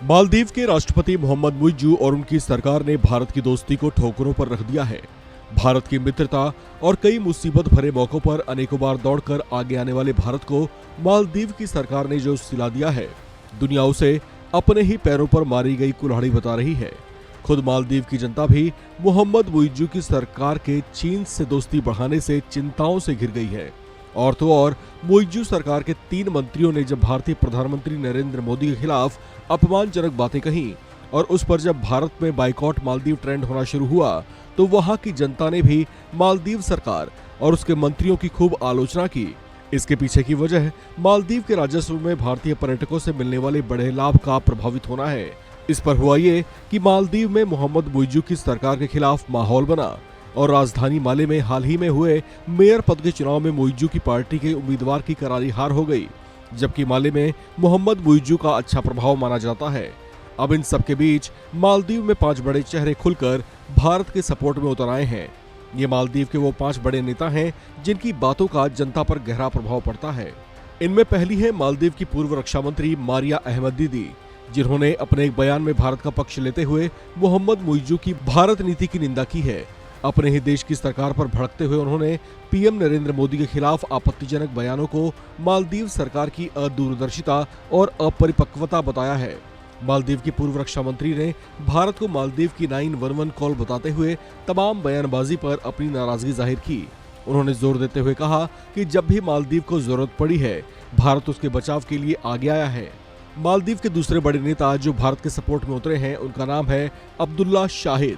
मालदीव के राष्ट्रपति मोहम्मद मुइज्जू और उनकी सरकार ने भारत की दोस्ती को ठोकरों पर रख दिया है। भारत की मित्रता और कई मुसीबत भरे मौकों पर अनेकों बार दौड़कर आगे आने वाले भारत को मालदीव की सरकार ने जो सिला दिया है, दुनिया उसे अपने ही पैरों पर मारी गई कुल्हाड़ी बता रही है। खुद मालदीव की जनता भी मोहम्मद मुइज्जू की सरकार के चीन से दोस्ती बढ़ाने से चिंताओं से घिर गई है। और तो और मुइज्जू सरकार के 3 मंत्रियों ने जब भारतीय प्रधानमंत्री नरेंद्र मोदी के खिलाफ अपमानजनक बातें कही और उस पर जब भारत में बाइकॉट मालदीव ट्रेंड होना शुरू हुआ, तो वहां की जनता ने भी मालदीव सरकार और उसके मंत्रियों की खूब आलोचना की। इसके पीछे की वजह मालदीव के राजस्व में भारतीय पर्यटकों से मिलने वाले बड़े लाभ का प्रभावित होना है। इस पर हुआ ये कि मालदीव में मोहम्मद मुइज्जू की सरकार के खिलाफ माहौल बना और राजधानी माले में हाल ही में हुए मेयर पद के चुनाव में मुइज्जू की पार्टी के उम्मीदवार की करारी हार हो गई, जबकि माले में मोहम्मद मुइज्जू का अच्छा प्रभाव माना जाता है। अब इन सब के बीच मालदीव में 5 बड़े चेहरे खुलकर भारत के सपोर्ट में उतर आए हैं। ये मालदीव के वो 5 बड़े नेता हैं जिनकी बातों का जनता पर गहरा प्रभाव पड़ता है। इनमें पहली है मालदीव की पूर्व रक्षा मंत्री मारिया अहमद दीदी, जिन्होंने अपने एक बयान में भारत का पक्ष लेते हुए मोहम्मद मुइज्जू की भारत नीति की निंदा की है। अपने ही देश की सरकार पर भड़कते हुए उन्होंने पीएम नरेंद्र मोदी के खिलाफ आपत्तिजनक बयानों को मालदीव सरकार की अदूरदर्शिता और अपरिपक्वता बताया है। मालदीव की पूर्व रक्षा मंत्री ने भारत को मालदीव की 911 कॉल बताते हुए तमाम बयानबाजी पर अपनी नाराजगी जाहिर की। उन्होंने जोर देते हुए कहा कि जब भी मालदीव को जरूरत पड़ी है, भारत उसके बचाव के लिए आगे आया है। मालदीव के दूसरे बड़े नेता जो भारत के सपोर्ट में उतरे हैं, उनका नाम है अब्दुल्ला शाहिद,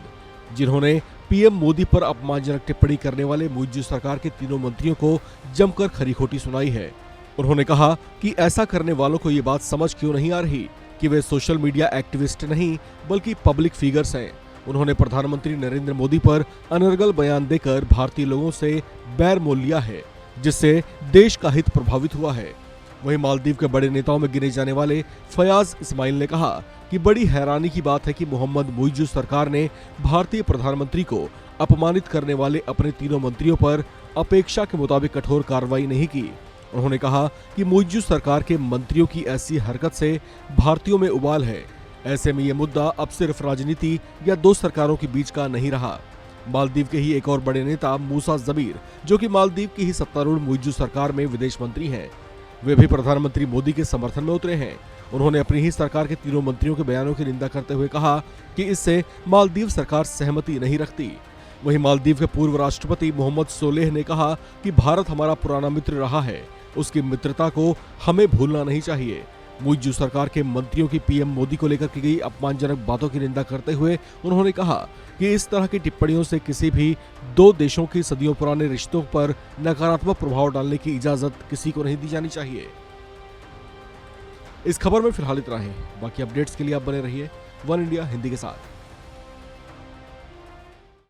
जिन्होंने पीएम मोदी पर अपमानजनक टिप्पणी करने वाले मुइज्जू सरकार के तीनों मंत्रियों को जमकर खरी खोटी सुनाई है। उन्होंने कहा कि ऐसा करने वालों को ये बात समझ क्यों नहीं आ रही कि वे सोशल मीडिया एक्टिविस्ट नहीं बल्कि पब्लिक फिगर्स हैं। उन्होंने प्रधानमंत्री नरेंद्र मोदी पर अनर्गल बयान देकर भारतीय लोगों से बैर मोल लिया है, जिससे देश का हित प्रभावित हुआ है। वहीं मालदीव के बड़े नेताओं में गिने जाने वाले फयाज इस्माइल ने कहा कि बड़ी हैरानी की बात है कि मोहम्मद मुइज्जू सरकार ने भारतीय प्रधानमंत्री को अपमानित करने वाले अपने तीनों मंत्रियों पर अपेक्षा के मुताबिक कठोर कार्रवाई नहीं की। उन्होंने कहा कि मुइज्जू सरकार के मंत्रियों की ऐसी हरकत से भारतीयों में उबाल है। ऐसे में ये मुद्दा अब सिर्फ राजनीति या 2 सरकारों के बीच का नहीं रहा। मालदीव के ही एक और बड़े नेता मूसा जमीर, जो कि मालदीव की ही सत्तारूढ़ मुइज्जू सरकार में विदेश मंत्री हैं, वे भी प्रधानमंत्री मोदी के समर्थन में उतरे हैं। उन्होंने अपनी ही सरकार के तीनों मंत्रियों के बयानों की निंदा करते हुए कहा कि इससे मालदीव सरकार सहमति नहीं रखती। वहीं मालदीव के पूर्व राष्ट्रपति मोहम्मद सोलेह ने कहा कि भारत हमारा पुराना मित्र रहा है, उसकी मित्रता को हमें भूलना नहीं चाहिए। मुइज्जू सरकार के मंत्रियों की पीएम मोदी को लेकर की गई अपमानजनक बातों की निंदा करते हुए उन्होंने कहा कि इस तरह की टिप्पणियों से किसी भी 2 देशों के सदियों पुराने रिश्तों पर नकारात्मक प्रभाव डालने की इजाजत किसी को नहीं दी जानी चाहिए। इस खबर में फिलहाल इतना ही। बाकी अपडेट्स के लिए आप बने रहिए वन इंडिया हिंदी के साथ।